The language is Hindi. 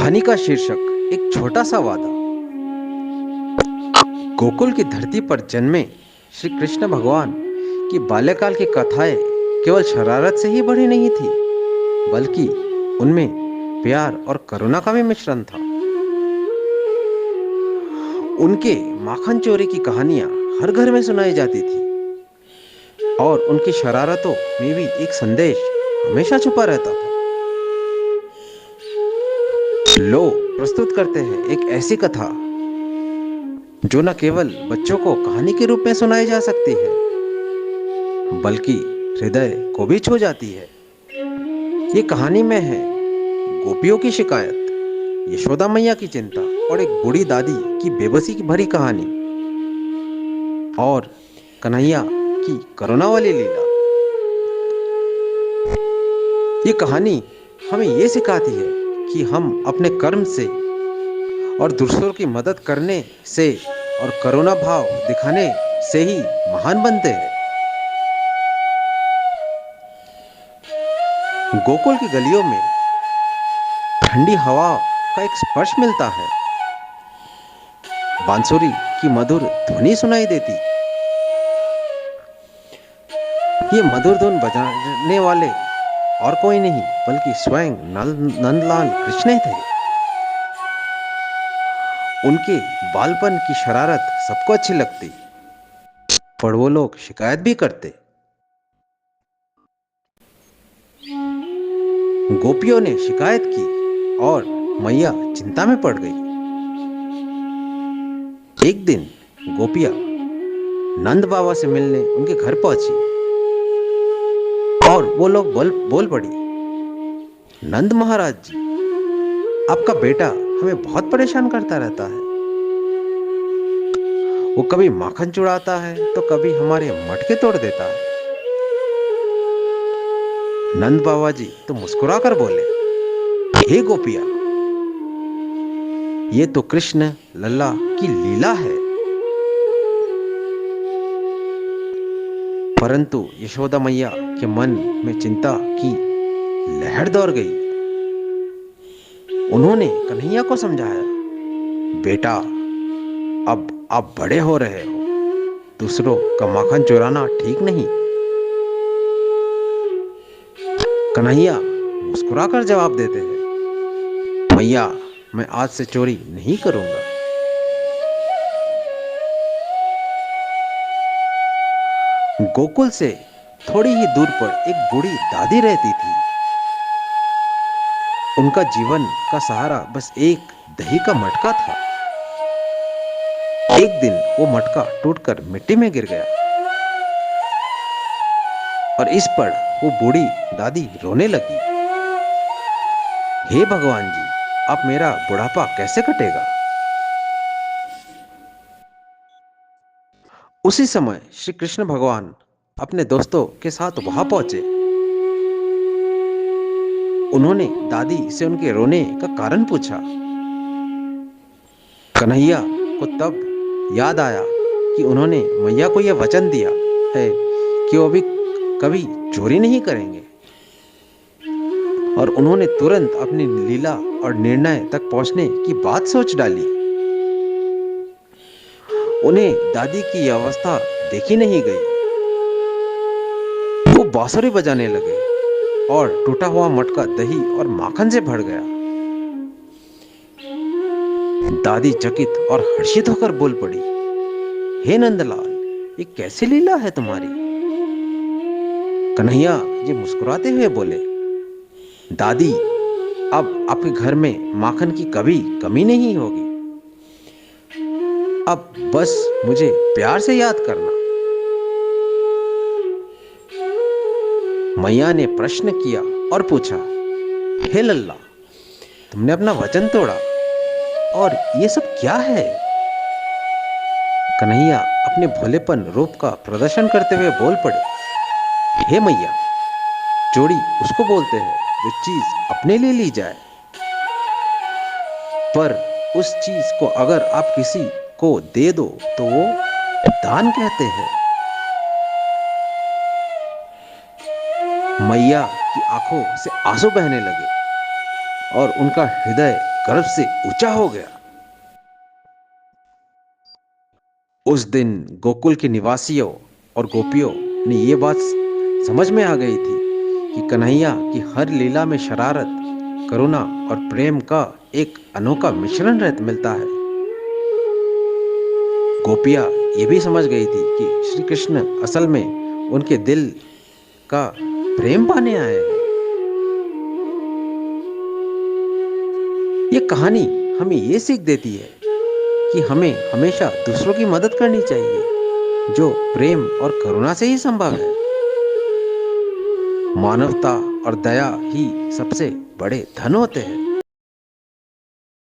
कहानी का शीर्षक एक छोटा सा वादा। गोकुल की धरती पर जन्मे श्री कृष्ण भगवान की बाल्यकाल की कथाएं केवल शरारत से ही भरी नहीं थी, बल्कि उनमें प्यार और करुणा का भी मिश्रण था। उनके माखन चोरी की कहानियां हर घर में सुनाई जाती थी और उनकी शरारतों में भी एक संदेश हमेशा छुपा रहता था। लो प्रस्तुत करते हैं एक ऐसी कथा जो न केवल बच्चों को कहानी के रूप में सुनाई जा सकती है, बल्कि हृदय को भी छू जाती है। ये कहानी में है गोपियों की शिकायत, यशोदा मैया की चिंता और एक बूढ़ी दादी की बेबसी की भरी कहानी, और कन्हैया की करुणा वाली लीला। ये कहानी हमें ये सिखाती है कि हम अपने कर्म से और दूसरों की मदद करने से और करुणा भाव दिखाने से ही महान बनते हैं। गोकुल की गलियों में ठंडी हवा का एक स्पर्श मिलता है, बांसुरी की मधुर ध्वनि सुनाई देती। ये मधुर धुन बजाने वाले और कोई नहीं बल्कि स्वयं नंदलाल कृष्ण थे। उनके बालपन की शरारत सबको अच्छी लगती, पर वो लोग शिकायत भी करते। गोपियों ने शिकायत की और मैया चिंता में पड़ गई। एक दिन गोपियां नंद बाबा से मिलने उनके घर पहुंची और वो लोग बोल पड़ी, नंद महाराज जी, आपका बेटा हमें बहुत परेशान करता रहता है। वो कभी माखन चुराता है तो कभी हमारे मटके तोड़ देता है। नंद बाबा जी तो मुस्कुराकर बोले, हे गोपिया, ये तो कृष्ण लल्ला की लीला है। परंतु यशोदा मैया के मन में चिंता की लहर दौड़ गई। उन्होंने कन्हैया को समझाया, बेटा, अब आप बड़े हो रहे हो, दूसरों का माखन चुराना ठीक नहीं। कन्हैया मुस्कुराकर जवाब देते हैं, मैया, मैं आज से चोरी नहीं करूंगा। गोकुल से थोड़ी ही दूर पर एक बूढ़ी दादी रहती थी। उनका जीवन का सहारा बस एक दही का मटका था। एक दिन वो मटका टूटकर मिट्टी में गिर गया और इस पर वो बूढ़ी दादी रोने लगी। हे भगवान जी, अब मेरा बुढ़ापा कैसे कटेगा। उसी समय श्री कृष्ण भगवान अपने दोस्तों के साथ वहां पहुंचे। उन्होंने दादी से उनके रोने का कारण पूछा। कन्हैया को तब याद आया कि उन्होंने मैया को यह वचन दिया है कि वो अभी कभी चोरी नहीं करेंगे, और उन्होंने तुरंत अपनी लीला और निर्णय तक पहुंचने की बात सोच डाली। उन्हें दादी की यह अवस्था देखी नहीं गई। वो बांसुरी बजाने लगे और टूटा हुआ मटका दही और माखन से भर गया। दादी चकित और हर्षित होकर बोल पड़ी, हे नंदलाल, ये कैसी लीला है तुम्हारी। कन्हैया जी मुस्कुराते हुए बोले, दादी, अब आपके घर में माखन की कभी कमी नहीं होगी। अब बस मुझे प्यार से याद करना। मैया ने प्रश्न किया और पूछा, हे लल्ला, तुमने अपना वचन तोड़ा और ये सब क्या है। कन्हैया अपने भोलेपन रूप का प्रदर्शन करते हुए बोल पड़े, हे मैया, चोरी उसको बोलते हैं जो चीज अपने लिए ली जाए, पर उस चीज को अगर आप किसी को दे दो तो वो दान कहते हैं। मैया की आंखों से आंसू बहने लगे और उनका हृदय गर्व से ऊंचा हो गया। उस दिन गोकुल के निवासियों और गोपियों ने ये बात समझ में आ गई थी कि कन्हैया की हर लीला में शरारत, करुणा और प्रेम का एक अनोखा मिश्रण मिलता है। गोपियाँ ये भी समझ गई थी कि श्री कृष्ण असल में उनके दिल का प्रेम पाने आए हैं। ये कहानी हमें ये सीख देती है कि हमें हमेशा दूसरों की मदद करनी चाहिए, जो प्रेम और करुणा से ही संभव है। मानवता और दया ही सबसे बड़े धन होते हैं।